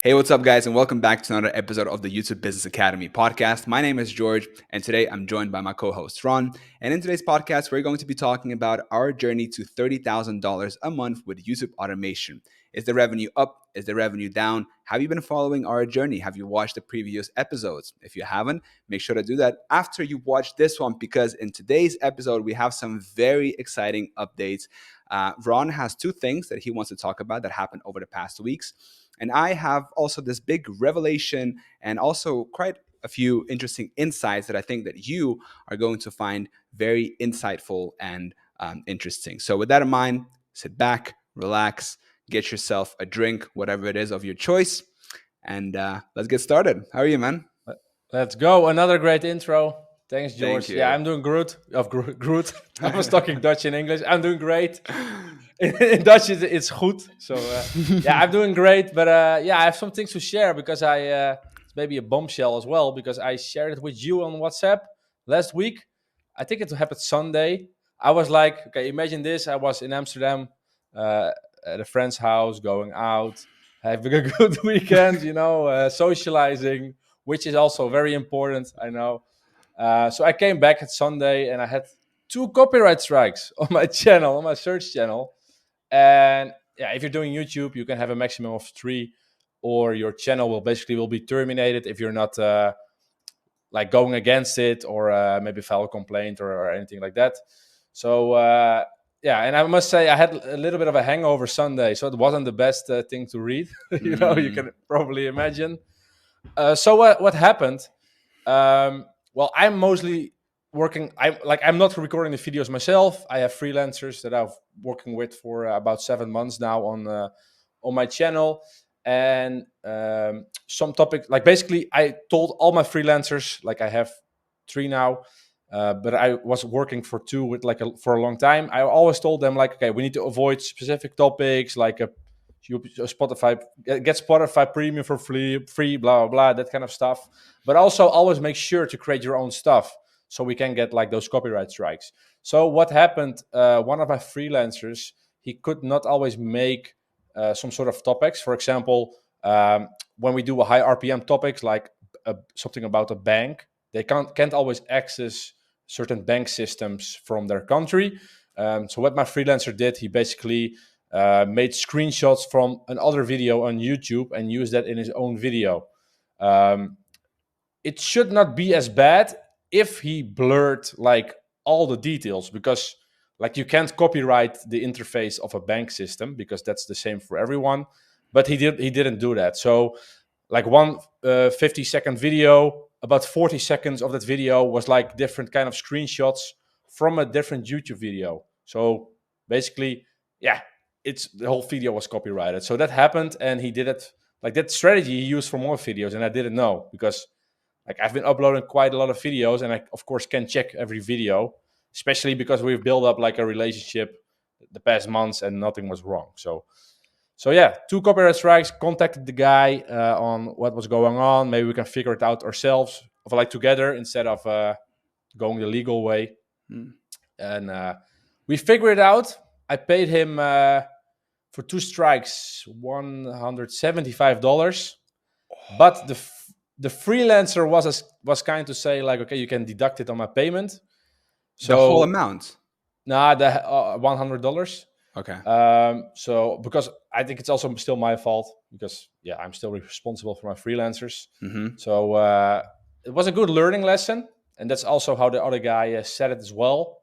Hey, what's up, guys, and welcome back to another episode of the YouTube Business Academy podcast. My name is George, and today I'm joined by my co host, Ron. And in today's podcast, we're going to be talking about our journey to $30,000 a month with YouTube automation. Is the revenue up? Is the revenue down? Have you been following our journey? Have you watched the previous episodes? If you haven't, make sure to do that after you watch this one, because in today's episode, we have some very exciting updates. Ron has two things that he wants to talk about that happened over the past weeks. And I have also this big revelation and also quite a few interesting insights that I think that you are going to find very insightful and interesting. So with that in mind, sit back, relax, get yourself a drink, whatever it is of your choice, and let's get started. How are you, man? Let's go. Another great intro. Thanks, Thank George. Yeah, you. I'm doing good. Groot. I was talking Dutch and English. I'm doing great. In Dutch, it's goed. So, yeah, I'm doing great. But yeah, I have some things to share because it's maybe a bombshell as well, because I shared it with you on WhatsApp last week. I think it happened Sunday. I was like, okay, imagine this. I was in Amsterdam uh, at a friend's house, going out, having a good weekend, socializing, which is also very important, I know. So I came back at Sunday and I had two copyright strikes on my channel, on my search channel. And yeah, if you're doing YouTube, you can have a maximum of three, or your channel will be terminated if you're not like going against it, or maybe file a complaint, or anything like that. So yeah, and I must say I had a little bit of a hangover Sunday, so it wasn't the best thing to read. You Mm. can probably imagine. So what happened? Well, I'm mostly working. I'm not recording the videos myself. I have freelancers that I've working with for about 7 months now on my channel, and some topic, like, basically I told all my freelancers, like, I have three now. But I was working for two with for a long time. I always told them, like, okay, we need to avoid specific topics, like Spotify, get Spotify Premium for free, blah blah blah, that kind of stuff. But also always make sure to create your own stuff so we can get like those copyright strikes. So what happened? One of my freelancers, he could not always make some sort of topics. For example, when we do a high RPM topics, like something about a bank, they can't always access certain bank systems from their country. So what my freelancer did, he basically made screenshots from another video on YouTube and used that in his own video. Um, it should not be as bad if he blurred like all the details, because like you can't copyright the interface of a bank system because that's the same for everyone. But he didn't do that. So like one 50-second video, about 40 seconds of that video was like different kind of screenshots from a different YouTube video. So basically, yeah, it's the whole video was copyrighted. So that happened, and he did it, like, that strategy he used for more videos, and I didn't know, because like I've been uploading quite a lot of videos, and I of course can check every video, especially because we've built up like a relationship the past months and nothing was wrong. So yeah, two copyright strikes. Contacted the guy on what was going on. Maybe we can figure it out ourselves, of like together, instead of going the legal way. Mm. And we figured it out. I paid him for two strikes $175, but the freelancer was kind to say, like, okay, you can deduct it on my payment. The whole So amount. nah, the $100. Okay. So because I think it's also still my fault, because yeah, I'm still responsible for my freelancers. Mm-hmm. So it was a good learning lesson, and that's also how the other guy said it as well.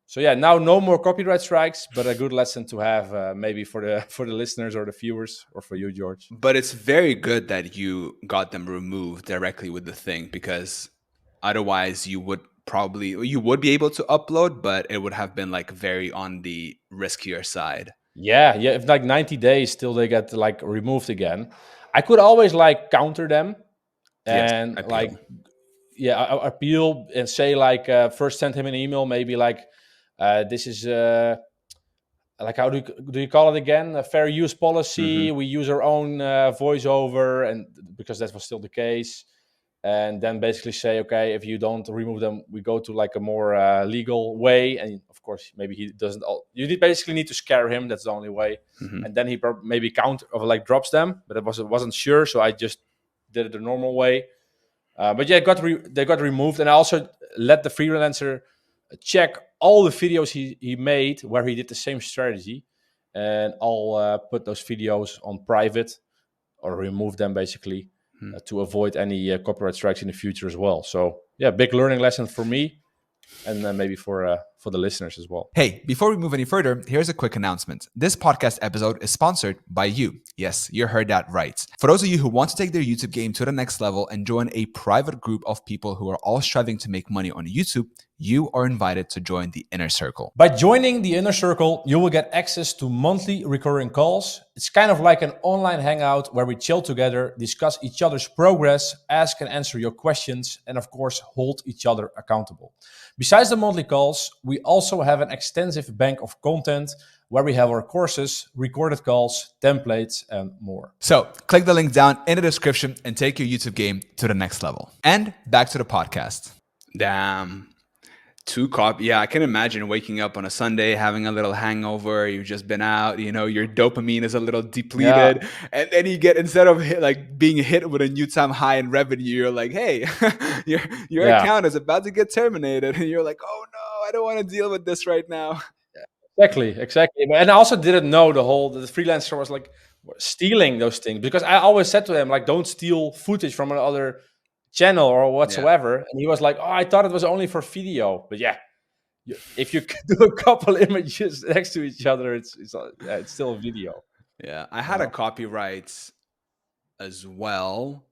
So yeah, now no more copyright strikes, but a good lesson to have, maybe for the for the listeners or the viewers, or for you, George. But it's very good that you got them removed directly with the thing, because otherwise you would be able to upload, but it would have been like very on the riskier side. Yeah, yeah. If like 90 days till they get like removed again, I could always like counter them, Yes, and like, appeal. yeah, appeal and say, like, first send him an email, maybe like, this is like, how do you call it again, a fair use Mm-hmm. policy. We use our own voiceover, and because that was still the case. and then basically say, okay, if you don't remove them, we go to like a more legal way. And of course, maybe he doesn't. Basically need to scare him. That's the only way. Hmm. And then he maybe count or like drops them, but it wasn't sure, so I just did it the normal way. But yeah, they got removed, and I also let the freelancer check all the videos he made where he did the same strategy, and I'll put those videos on private or remove them basically to avoid any copyright strikes in the future as well. So yeah, big learning lesson for me, and maybe for the listeners as well. Hey, before we move any further, here's a quick announcement. This podcast episode is sponsored by you. Yes, you heard that right. For those of you who want to take their YouTube game to the next level and join a private group of people who are all striving to make money on YouTube, you are invited to join the Inner Circle. By joining the Inner Circle, you will get access to monthly recurring calls. It's kind of like an online hangout where we chill together, discuss each other's progress, ask and answer your questions, and of course, hold each other accountable. Besides the monthly calls, we also have an extensive bank of content where we have our courses, recorded calls, templates, and more. So click the link down in the description and take your YouTube game to the next level. And back to the podcast. Damn. Two copy. Yeah, I can imagine waking up on a Sunday, having a little hangover. You've just been out, your dopamine is a little Yeah, depleted. And then you get, instead of being hit with a new time high in revenue, you're like, hey, your yeah. account is about to get terminated. And you're like, oh no, I don't want to deal with this right now. Exactly. And I also didn't know the freelancer was like stealing those things, because I always said to him like, don't steal footage from another channel or Yeah. whatsoever. And he was like, oh, I thought it was only for video. But yeah, if you do a couple images next to each other, it's still a video. Yeah. I You had a know? copyright as well.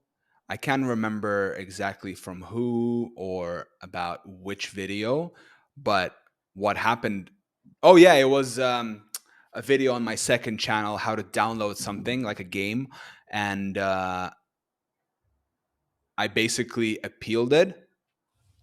I can't remember exactly from who or about which video, but what happened. Oh, yeah, it was a video on my second channel, how to download something like a game. And I basically appealed it.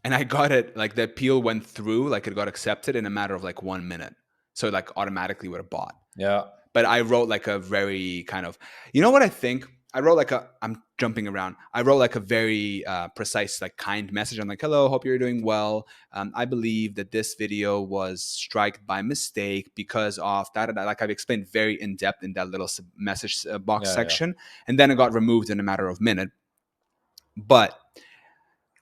And I got it, like the appeal went through, like it got accepted in a matter of like 1 minute. So it like automatically would have bought. Yeah, But I wrote like a very kind of, you know what I think? I wrote like I'm jumping around. I wrote like a very precise, like kind message. I'm like, hello, hope you're doing well. I believe that this video was striked by mistake because of that. Like I've explained very in depth in that little message box yeah. section. And then it got removed in a matter of minute. But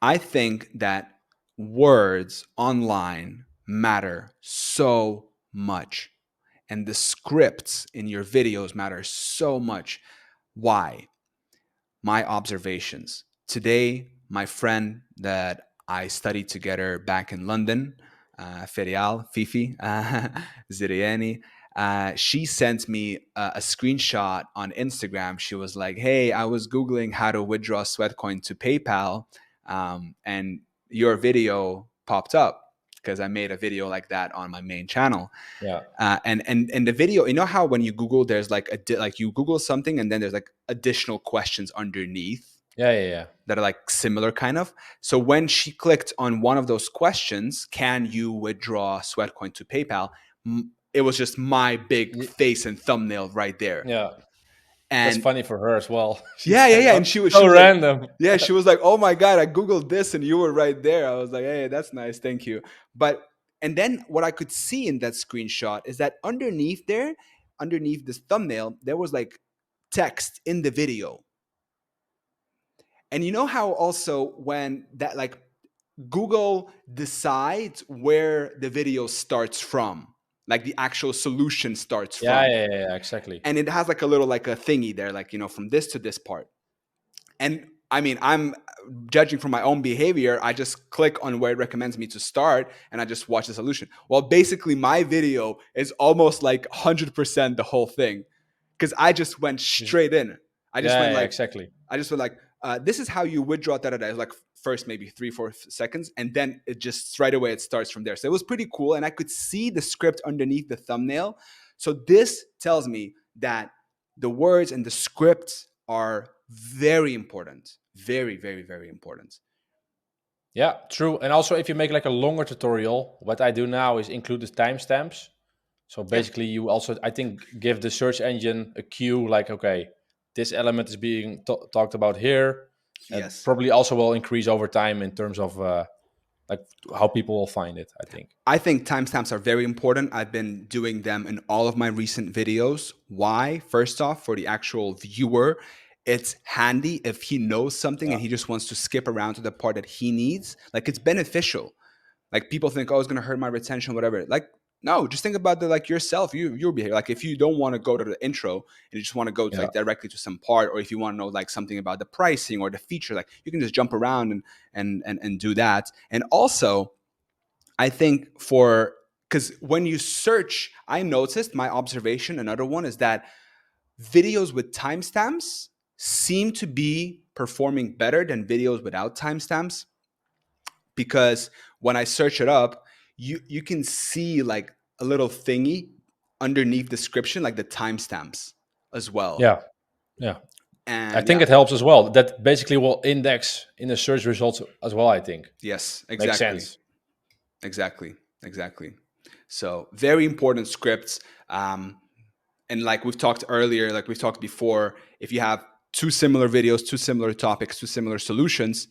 I think that words online matter so much, and the scripts in your videos matter so much. Why? My observations. Today, my friend that I studied together back in London, Ferial, Fifi, Zirieni, she sent me a screenshot on Instagram. She was like, hey, I was Googling how to withdraw Sweatcoin to PayPal, and your video popped up because I made a video like that on my main channel. Yeah, And the video, you know how when you Google, there's like like you Google something and then there's like additional questions underneath yeah. that are like similar kind of. So when she clicked on one of those questions, can you withdraw Sweatcoin to PayPal? It was just my big Y- face and thumbnail right there. Yeah, that's And funny for her as well. She said, yeah. "Oh, And she so was like, random." yeah, she was like, oh my God, I Googled this and you were right there. I was like, hey, that's nice. Thank you. But, and then what I could see in that screenshot is that underneath there, underneath this thumbnail, there was like text in the video. And you know how also when that like Google decides where the video starts from, like the actual solution starts from. Exactly. And it has like a little like a thingy there, like, from this to this part. And I mean, I'm judging from my own behavior. I just click on where it recommends me to start and I just watch the solution. Well, basically, my video is almost like 100% the whole thing because I just went straight in. I just went like, Exactly. this is how you withdraw da da da. Like first maybe 3-4 seconds, and then it just right away it starts from there. So it was pretty cool, and I could see the script underneath the thumbnail. So this tells me that the words and the script are very important, very very very important. Yeah, true. And also, if you make like a longer tutorial, what I do now is include the timestamps. So Yeah, basically, you also, I think, give the search engine a cue like, okay, this element is being talked about here. and Yes. probably also will increase over time in terms of like how people will find it, I think. I think timestamps are very important. I've been doing them in all of my recent videos. Why? First off, for the actual viewer, it's handy if he knows something Yeah, and he just wants to skip around to the part that he needs. Like it's beneficial. Like people think, oh, it's gonna hurt my retention, whatever. Like, no, just think about the like yourself, your behavior. Like if you don't want to go to the intro and you just want to go to yeah, like directly to some part, or if you want to know like something about the pricing or the feature, like you can just jump around and do that. And also, I think for because when you search, I noticed my observation, another one is that videos with timestamps seem to be performing better than videos without timestamps because when I search it up, you can see like a little thingy underneath description, like the timestamps as well. yeah, yeah. I And think yeah, it helps as well. That basically will index in the search results as well, I think. yes, Makes exactly, sense. exactly, exactly. So very important scripts. And like we've talked earlier, like we've talked before, if you have two similar videos, two similar topics, two similar solutions,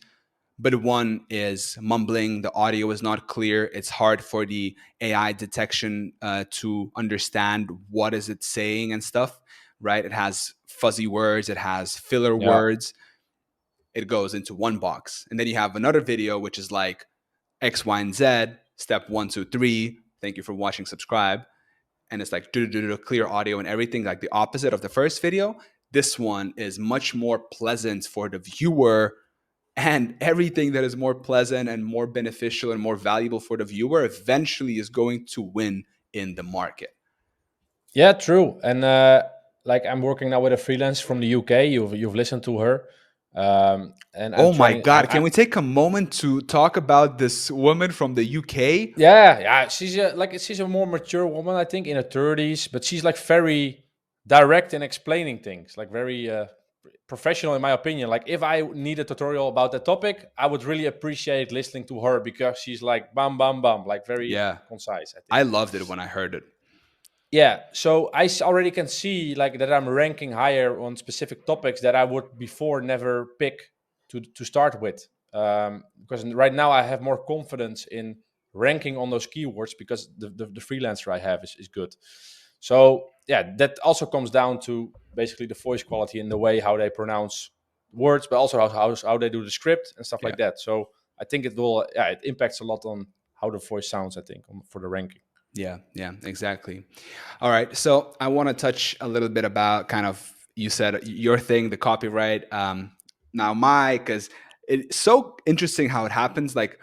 but one is mumbling, the audio is not clear, it's hard for the AI detection to understand what is it saying and stuff, right? It has fuzzy words, it has filler Yeah. words, it goes into one box. And then you have another video which is like X, Y, and Z, step one, two, three. Thank you for watching, subscribe. And it's like clear audio and everything, like the opposite of the first video. This one is much more pleasant for the viewer, and everything that is more pleasant and more beneficial and more valuable for the viewer eventually is going to win in the market. Yeah, true. And like I'm working now with a freelance from the UK. You've listened to her, and I'm Oh my trying. God. Can we take a moment to talk about this woman from the UK? Yeah, yeah. She's a more mature woman, I think, in her 30s, but she's like very direct in explaining things, like very professional, in my opinion. Like if I need a tutorial about that topic, I would really appreciate listening to her because she's like bam, bam, bam, like very Yeah. concise, I I think. loved it when I heard it. Yeah, so already can see like that I'm ranking higher on specific topics that I would before never pick to start with. Because right now I have more confidence in ranking on those keywords because the freelancer I have is good. So yeah, that also comes down to basically the voice quality and the way how they pronounce words, but also how they do the script and stuff Yeah. like that. So I think it will, yeah, it impacts a lot on how the voice sounds, I think, for the ranking. Yeah. Yeah. Exactly. All right. So I want to touch a little bit about kind of, you said your thing, the copyright. Now, because it's so interesting how it happens. Like,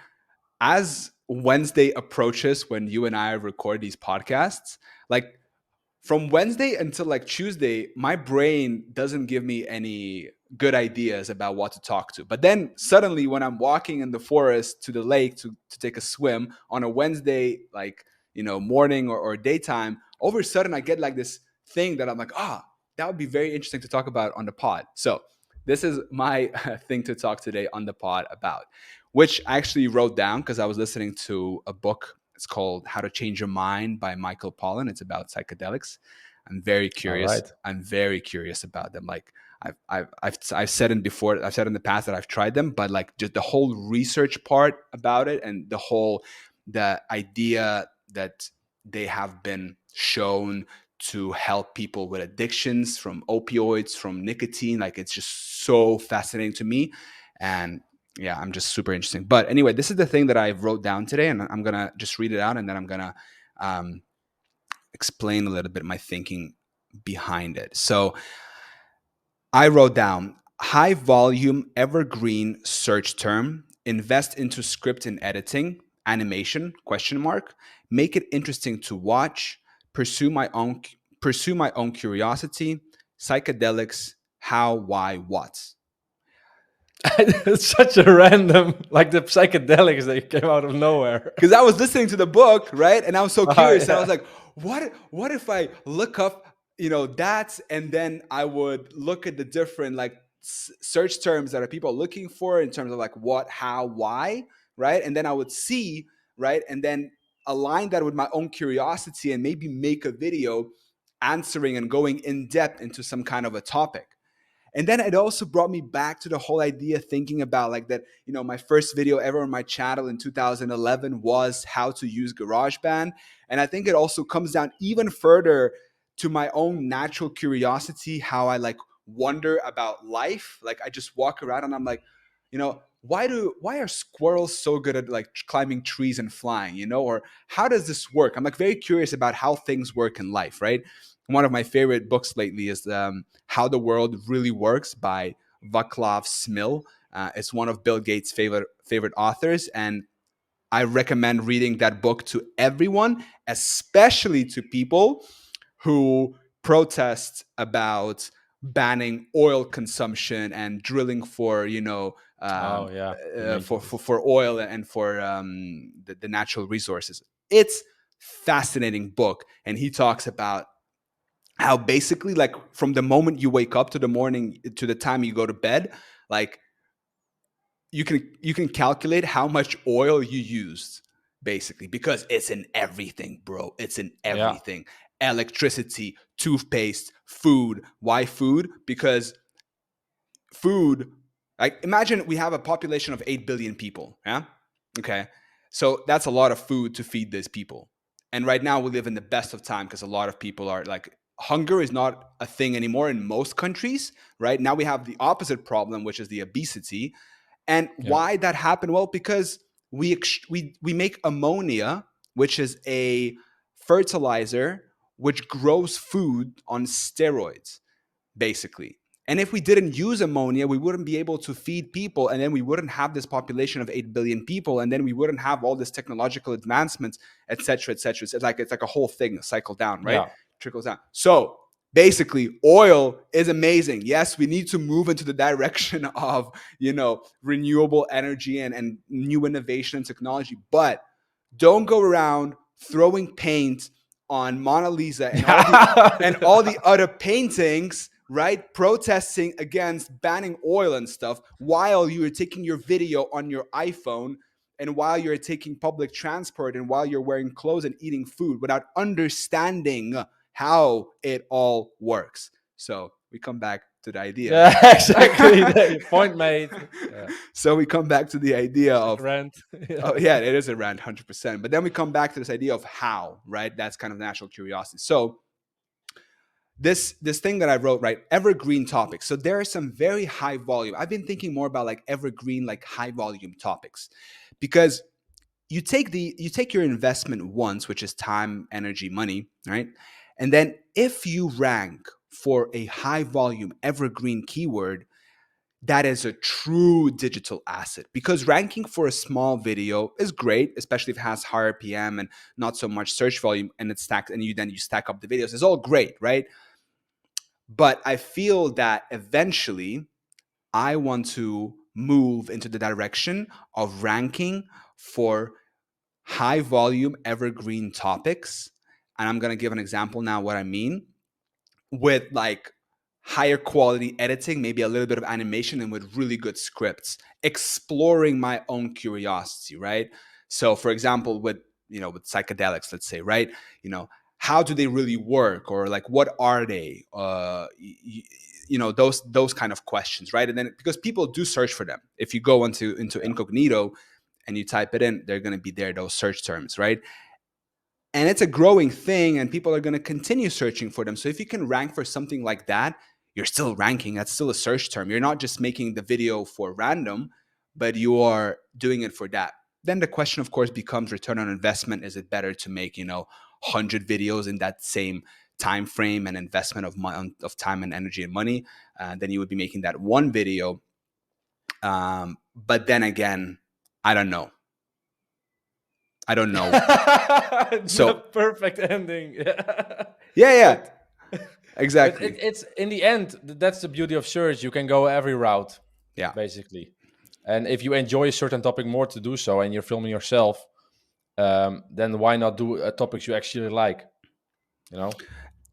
as Wednesday approaches when you and I record these podcasts, like from Wednesday until like Tuesday, my brain doesn't give me any good ideas about what to talk to. But then suddenly, when I'm walking in the forest to the lake to take a swim on a Wednesday, like, morning or daytime, over a sudden I get like this thing that I'm like, that would be very interesting to talk about on the pod. So this is my thing to talk today on the pod about, which I actually wrote down because I was listening to a book. It's called How to Change Your Mind by Michael Pollan. It's about psychedelics. I'm very All curious. right. I'm very curious about them. Like I've said in before, I've said in the past that I've tried them, but like just the whole research part about it and the idea that they have been shown to help people with addictions from opioids, from nicotine, like it's just so fascinating to me. And yeah, I'm just super interesting. But anyway, this is the thing that I wrote down today, and I'm gonna just read it out, and then I'm gonna um, explain a little bit my thinking behind it. So I wrote down high volume evergreen search term, invest into script and editing, animation, question mark, make it interesting to watch, pursue my own pursue my own curiosity, psychedelics, how, why, what. It's such a random, like the psychedelics that came out of nowhere. Because I was listening to the book, right? And I was so Oh curious. And I was yeah, like, what if I look up, that, and then I would look at the different like search terms that are people looking for in terms of like what, how, why, right? And then I would see, right? And then align that with my own curiosity and maybe make a video answering and going in depth into some kind of a topic. And then it also brought me back to the whole idea, thinking about like that, my first video ever on my channel in 2011 was how to use GarageBand. And I think it also comes down even further to my own natural curiosity, how I like wonder about life. Like I just walk around and I'm like, why are squirrels so good at like climbing trees and flying, or how does this work? I'm like very curious about how things work in life, right? One of my favorite books lately is How the World Really Works by Vaclav Smil. It's one of Bill Gates' favorite authors, and I recommend reading that book to everyone, especially to people who protest about banning oil consumption and drilling for Oh yeah, you mentioned it. for oil and for the natural resources. It's fascinating book, and he talks about how basically like from the moment you wake up to the morning to the time you go to bed, like you can calculate how much oil you used, basically, because it's in everything, bro. It's in Yeah, everything. Electricity, toothpaste, food. Why food? Because food, like imagine we have a population of 8 billion people. Yeah. Okay. So that's a lot of food to feed these people. And right now we live in the best of time because a lot of people are like, hunger is not a thing anymore in most countries. Right now we have the opposite problem, which is the obesity. And yeah, why that happened? Well, because we make ammonia, which is a fertilizer which grows food on steroids, basically. And if we didn't use ammonia, we wouldn't be able to feed people, and then we wouldn't have this population of 8 billion people, and then we wouldn't have all this technological advancements, et cetera, et cetera. It's like a whole thing, cycle down, right? yeah. Trickles down. So basically, oil is amazing. Yes, we need to move into the direction of renewable energy and new innovation and technology, but don't go around throwing paint on Mona Lisa and all the other paintings, right? Protesting against banning oil and stuff while you're taking your video on your iPhone and while you're taking public transport and while you're wearing clothes and eating food without understanding how it all works. So we come back to the idea. Yeah, exactly. Point made. Yeah, So we come back to the idea it's like a of, rant. Yeah. oh yeah, it is a rant, 100%. But then we come back to this idea of how, right? That's kind of natural curiosity. So this thing that I wrote, right? Evergreen topics. So there are some very high volume. I've been thinking more about like evergreen, like high volume topics, because you take your investment once, which is time, energy, money, right? And then if you rank for a high volume evergreen keyword, that is a true digital asset, because ranking for a small video is great, especially if it has higher PM and not so much search volume, and it's stacked, and you stack up the videos. It's all great, right? But I feel that eventually I want to move into the direction of ranking for high volume evergreen topics. And I'm going to give an example now what I mean, with like higher quality editing, maybe a little bit of animation, and with really good scripts, exploring my own curiosity, right? So for example, with psychedelics, let's say, right? How do they really work, or like what are they? Those kind of questions, right? And then because people do search for them, if you go into Yeah. incognito and you type it in, they're going to be there, those search terms, right? And it's a growing thing, and people are going to continue searching for them. So if you can rank for something like that, you're still ranking. That's still a search term. You're not just making the video for random, but you are doing it for that. Then the question, of course, becomes return on investment. Is it better to make 100 videos in that same time frame and investment of time and energy and money, then you would be making that one video. But then again, I don't know. I don't know. The So perfect ending. Yeah. yeah, yeah, But but exactly. it's in the end, that's the beauty of search. You can go every route, Yeah. basically. And if you enjoy a certain topic more to do so, and you're filming yourself, then why not do topics you actually like? You know?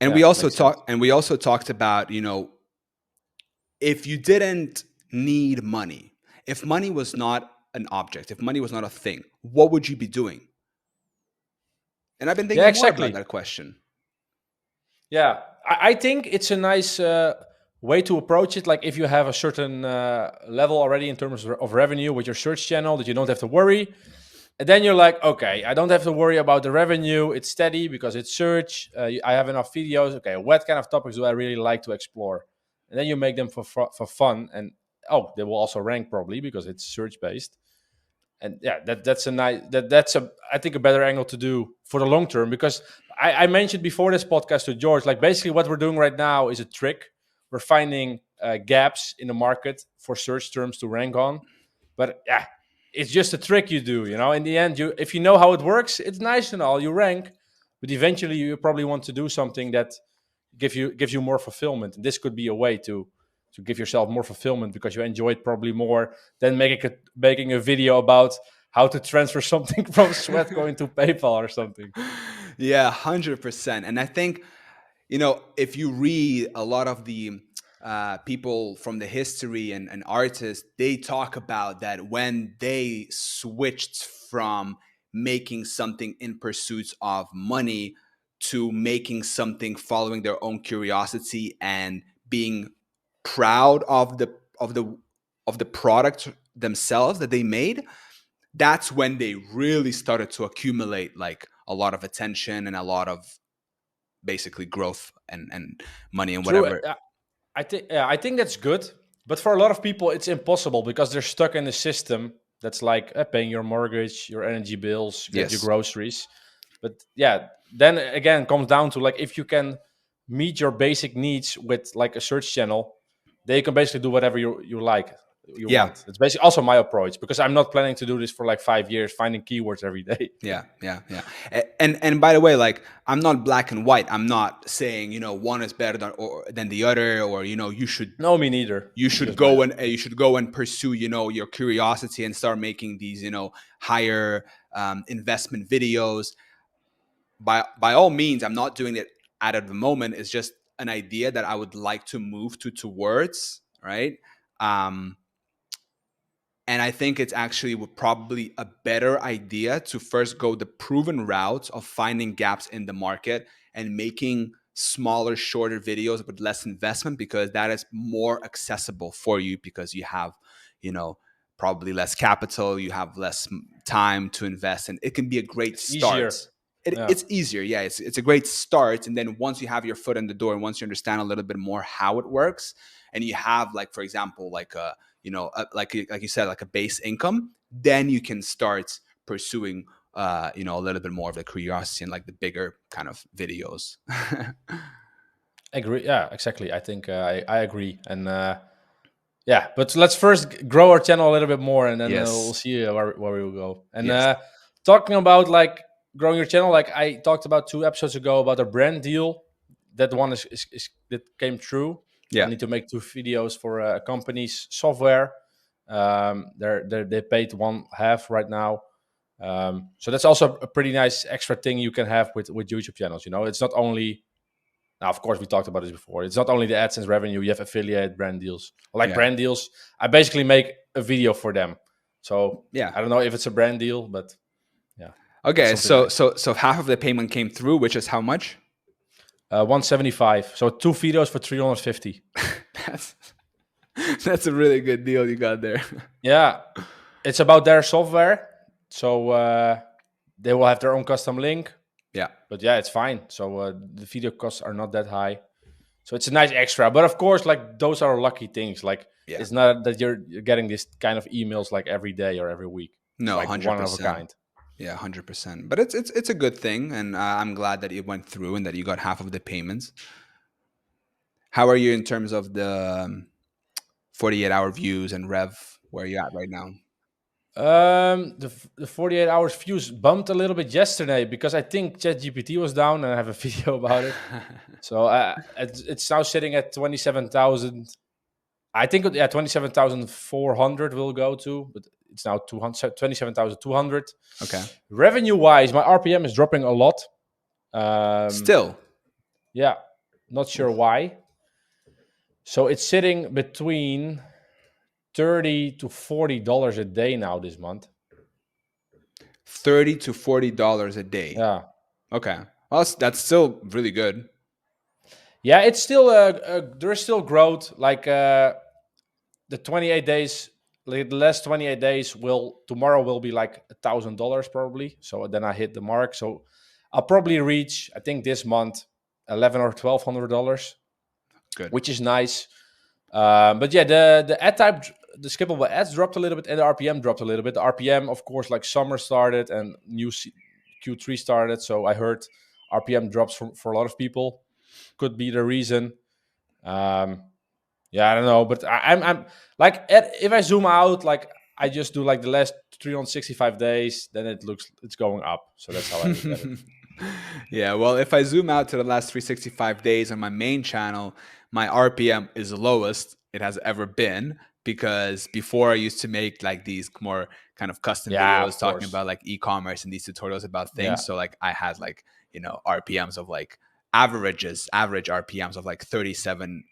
And Yeah, makes sense. we also talked about, if you didn't need money, if money was not an object, if money was not a thing, what would you be doing? And I've been Yeah, thinking more about exactly. that question. Yeah, I think it's a nice way to approach it, like if you have a certain level already in terms of revenue with your search channel, that you don't have to worry. And then you're like, okay, I don't have to worry about the revenue. It's steady because it's search. I have enough videos. Okay, what kind of topics do I really like to explore? And then you make them for fun. And oh, they will also rank probably because it's search based. And yeah, that's a nice that's a I think a better angle to do for the long term, because I mentioned before this podcast to George, like basically what we're doing right now is a trick. We're finding gaps in the market for search terms to rank on, but yeah, it's just a trick you do. In the end, you if you know how it works, it's nice and all. You rank, but eventually you probably want to do something that gives you more fulfillment. And this could be a way to give yourself more fulfillment because you enjoy it probably more than making a video about how to transfer something from Sweatcoin to PayPal or something. Yeah, 100%. And I think, if you read a lot of the people from the history and artists, they talk about that when they switched from making something in pursuit of money to making something following their own curiosity and being proud of the of the product themselves that they made, that's when they really started to accumulate like a lot of attention and a lot of basically growth and money and True. whatever. I think that's good, but for a lot of people, it's impossible because they're stuck in the system that's like paying your mortgage, your energy bills, get your Yes. groceries. But yeah, then again, it comes down to like if you can meet your basic needs with like a search channel, they can basically do whatever you like, you Yeah. want. It's basically also my approach because I'm not planning to do this for like 5 years, finding keywords every day. Yeah, yeah, yeah. And by the way, like I'm not black and white. I'm not saying one is better than the other, or you should No, me neither. you It's should just my go and opinion. pursue your curiosity and start making these higher investment videos. By all means, I'm not doing it at the moment. It's just an idea that I would like to move towards, right? Um, and I think it's actually probably a better idea to first go the proven route of finding gaps in the market and making smaller, shorter videos with less investment, because that is more accessible for you because you have, you know, probably less capital, you have less time to invest, and it can be a great It's start. easier. It, Yeah. it's easier, yeah. It's a great start, and then once you have your foot in the door, and once you understand a little bit more how it works, and you have, like, for example, like a like you said, like a base income, then you can start pursuing a little bit more of the curiosity and like the bigger kind of videos. Agree. Yeah, exactly. I think I agree. And yeah, but let's first grow our channel a little bit more, and then we'll Yes. see where we will go. And Yes. talking about like growing your channel, like I talked about 2 episodes ago about a brand deal. That one is that came true. I Yeah. need to make 2 videos for a company's software. They paid one half right now. So that's also a pretty nice extra thing you can have with YouTube channels. It's not only now, of course, we talked about this before. It's not only the AdSense revenue; you have affiliate brand deals. Like Yeah. brand deals, I basically make a video for them. So Yeah. I don't know if it's a brand deal, but yeah, that's Okay. something So nice. so half of the payment came through, which is how much? 175. So 2 videos for 350. that's that's a really good deal you got there. Yeah, it's about their software. So they will have their own custom link. Yeah. But yeah, it's fine. So the video costs are not that high. So it's a nice extra. But of course, like those are lucky things. Like Yeah. it's not that you're getting this kind of emails like every day or every week. It's No, like one of a 100%. kind. Yeah, 100%. But it's a good thing, and I'm glad that it went through and that you got half of the payments. How are you in terms of the 48-hour views and rev? Where are you at right now? The 48 hours views bumped a little bit yesterday because I think ChatGPT was down and I have a video about it. So it's now sitting at 27,000. I think, yeah, 27,400 will go to, but it's now 27,200. Okay. Revenue wise, my RPM is dropping a lot. Um, Still. yeah, not sure Oof. why. So it's sitting between $30 to $40 a day now this month. $30 to $40 a day. Yeah. Okay. Well, that's still really good. Yeah, it's still there's still growth. Like the 28 days, like the last 28 days will tomorrow will be like $1,000 probably. So then I hit the mark. So I'll probably reach, I think this month, 11 or $1,200, Good. which is nice. But yeah, the ad type, the skippable ads dropped a little bit, and the RPM dropped a little bit. The RPM, of course, like summer started and Q3 started, so I heard RPM drops for a lot of people. Could be the reason. Um, yeah, I don't know, but I'm like if I zoom out, like I just do like the last 365 days, then it's going up. So that's how I look at it. Yeah, well, if I zoom out to the last 365 days on my main channel, my RPM is the lowest it has ever been, because before I used to make like these more kind of custom Yeah, videos of talking course. about like e-commerce and these tutorials about Yeah, things. So like I had like, RPMs of like average RPMs of like 37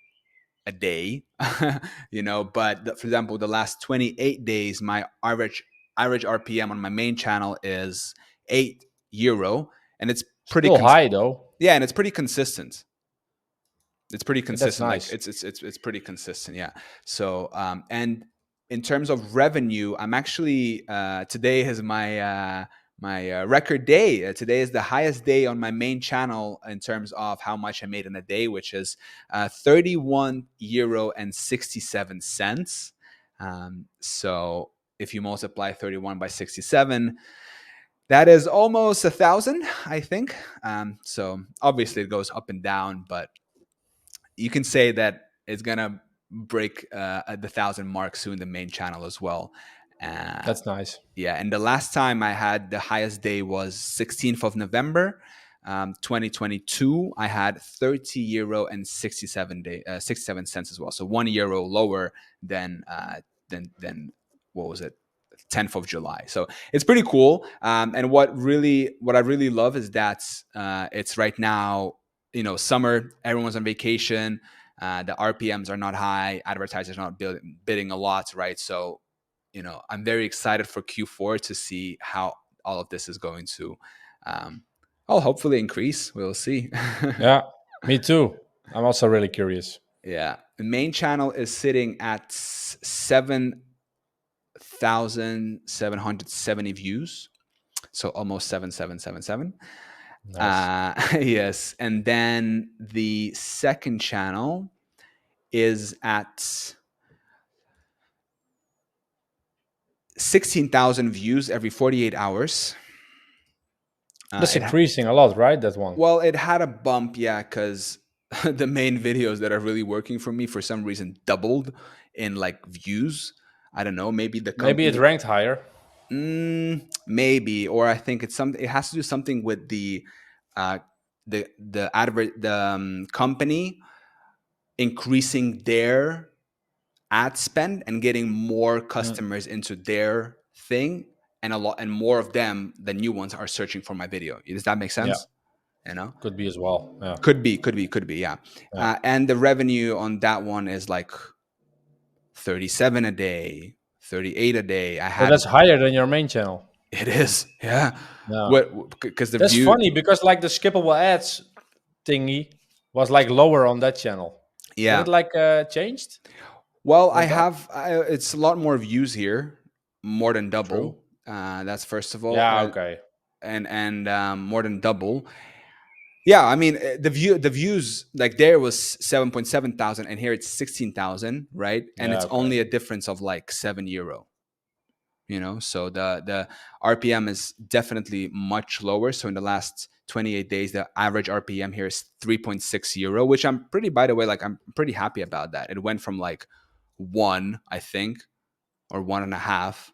a day. But for example, the last 28 days, my average RPM on my main channel is €8, and it's pretty still high though. yeah, and it's pretty consistent. It's pretty That's consistent. Like nice. it's pretty consistent. Yeah. So and in terms of revenue, I'm actually today is my record day. Today is the highest day on my main channel in terms of how much I made in a day, which is €31 and 67 cents. So if you multiply 31 by 67, that is almost 1,000, I think. So obviously it goes up and down, but you can say that it's gonna break the 1,000 mark soon, the main channel as well. Uh, That's nice. yeah, and the last time I had the highest day was 16th of November, 2022. I had €30 and 67 cents as well. So €1 lower than than what was it? 10th of July. So it's pretty cool. And what I really love is that it's right now, summer, everyone's on vacation. The RPMs are not high. Advertisers are not bidding a lot, right? So I'm very excited for Q4 to see how all of this is going to, um, hopefully increase. We'll see. Yeah, me too. I'm also really curious. Yeah, the main channel is sitting at 7,770 views, so almost 7,777. Nice. Yes, and then the second channel is at 16,000 views every 48 hours. That's It increasing a lot, right? That one. Well, it had a bump, yeah, because the main videos that are really working for me for some reason doubled in like views. I don't know, maybe the Maybe it company, ranked higher. maybe, or I think it's something. It has to do something with uh, the company increasing their ad spend and getting more Mm, customers into their thing, and a lot and more of them, the new ones, are searching for my video. Does that make yeah, sense? You know. could be as well. Yeah, Could be. Yeah. yeah. And the revenue on that one is like 37 a day, 38 a day. I So had that's higher than your main channel. it is, yeah. Yeah, What because the that's view, funny because like the skippable ads thingy was like lower on that channel. Did yeah. it like changed? Well, Went up? it's a lot more views here, more than True. double. That's first of all, Yeah. Okay. and more than double. Yeah, I mean the views like there was 7.7 thousand, and here it's 16,000, right? And Yeah. it's Okay. only a difference of like €7. So the RPM is definitely much lower. So in the last 28 days, the average RPM here is €3.6, which I'm pretty, by the way, like I'm pretty happy about that. It went from like one, I think, or one and a half,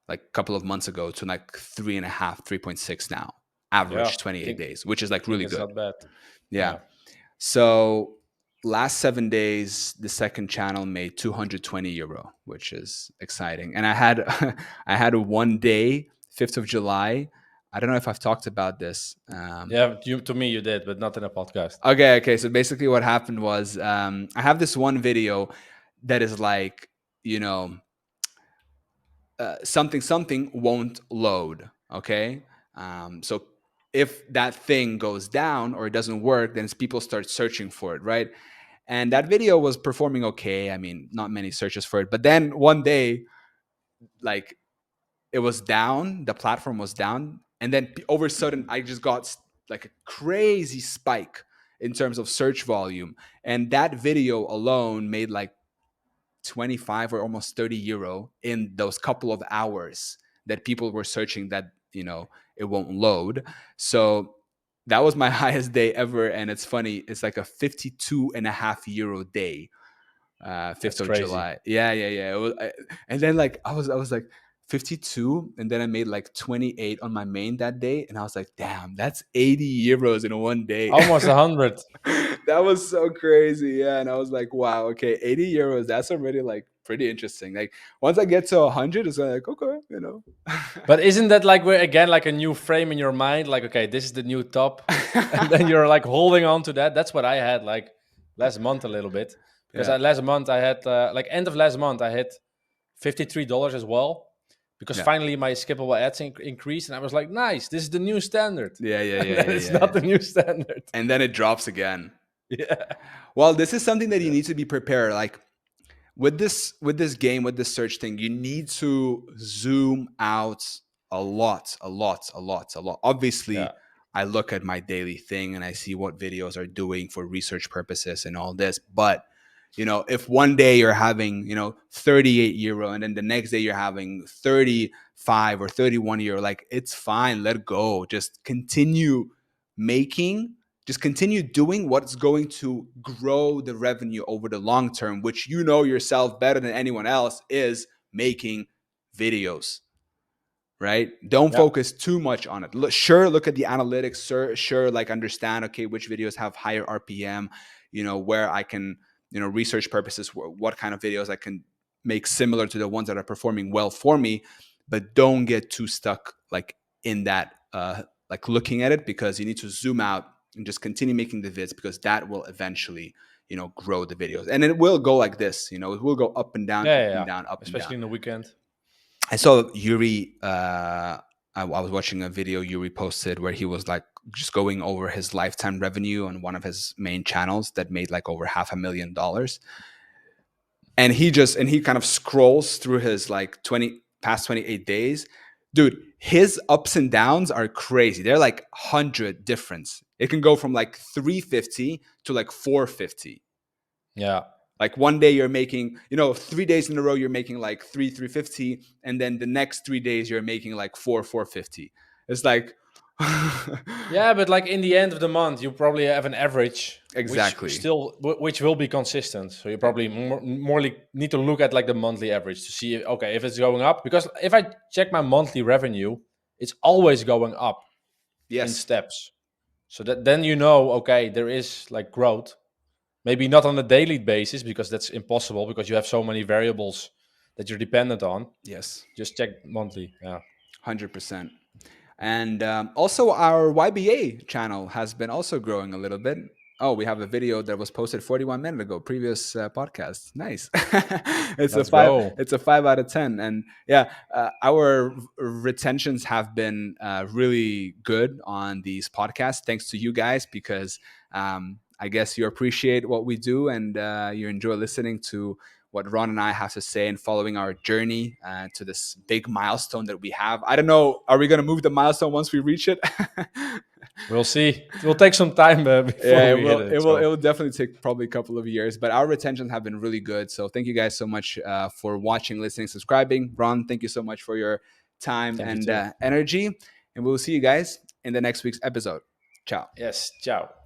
like a couple of months ago, to like three and a half, 3.6 now, Yeah. average I 28 think days, which is like think really it's good. not bad. Yeah. Yeah. So last 7 days, the second channel made €220, which is exciting. And I had I had a one day, 5th of July. I don't know if I've talked about this. Yeah. You to me you did, but not in a podcast. Okay. So basically, what happened was I have this one video that is like, you know, something won't load. Okay, so if that thing goes down or it doesn't work, then people start searching for it, right? And that video was performing okay. I mean, not many searches for it. But then one day, like, it was down, the platform was down, and then over a sudden I just got like a crazy spike in terms of search volume. And that video alone made like 25 or almost 30 euro in those couple of hours that people were searching that, it won't load. So that was my highest day ever. And it's funny, it's like a 52.5 euro day, 5th That's of crazy. July. Yeah, yeah, yeah. And then like I was like 52, and then I made like 28 on my main that day, and I was like, damn, that's 80 euros in one day. Almost 100. That was so crazy. Yeah, and I was like, wow, okay, 80 euros. That's already like pretty interesting. Like once I get to 100, it's like okay. But isn't that like we're again like a new frame in your mind? Like, okay, this is the new top, and then you're like holding on to that. That's what I had like last month a little bit because Yeah, last month I had like end of last month I had $53 as well because yeah, finally my skippable ads increased and I was like, nice, this is the new standard, yeah, yeah, and yeah, then yeah, it's yeah, not yeah. the new standard. And then it drops again. Yeah, Well, this is something that you need to be prepared. Like with this game, with this search thing, you need to zoom out a lot, a lot, a lot, a lot. yeah, Obviously, I look at my daily thing and I see what videos are doing for research purposes and all this. But if one day you're having 38 euro, and then the next day you're having 35 or 31 euro, like it's fine. Let go. Making just continue doing what's going to grow the revenue over the long term, which yourself better than anyone else is making videos, right? Don't yeah, focus too much on it. Sure, look at the analytics. Sure, like understand, okay, which videos have higher RPM, where I can, research purposes, what kind of videos I can make similar to the ones that are performing well for me. But don't get too stuck like in that, like looking at it, because you need to zoom out and just continue making the vids, because that will eventually, grow the videos. And it will go like this, it will go up and down, yeah, up yeah, and yeah. down, up and down. Especially in the weekend. I saw Yuri. I was watching a video Yuri posted where he was like just going over his lifetime revenue on one of his main channels that made like over $500,000. And he kind of scrolls through his like past 28 days. Dude, his ups and downs are crazy. They're like 100 difference. It can go from like 350 to like 450. Yeah, Like one day you're making, 3 days in a row you're making like 350, and then the next 3 days you're making like 450. It's like yeah, but like in the end of the month, you probably have an average, which exactly. still which will be consistent. So you probably more need to look at like the monthly average to see okay if it's going up. Because if I check my monthly revenue, it's always going up in Yes. steps. So that then okay there is like growth. Maybe not on a daily basis because that's impossible because you have so many variables that you're dependent on. Yes. Just check monthly. Yeah, 100%. And also our YBA channel has been also growing a little bit. Oh, we have a video that was posted 41 minutes ago, previous podcast. Nice. it's a let's five. go. It's a 5 out of 10, and yeah, our retentions have been really good on these podcasts, thanks to you guys, because I guess you appreciate what we do, and you enjoy listening to what Ron and I have to say and following our journey to this big milestone that we have. I don't know, are we going to move the milestone once we reach it? We'll see. It will take some time before Yeah, it we hit will. It it. will. It So will definitely take probably a couple of years, but our retentions have been really good. So thank you guys so much for watching, listening, subscribing. Ron, thank you so much for your time thank you and too. energy, and we'll see you guys in the next week's episode. Ciao. Yes. Ciao.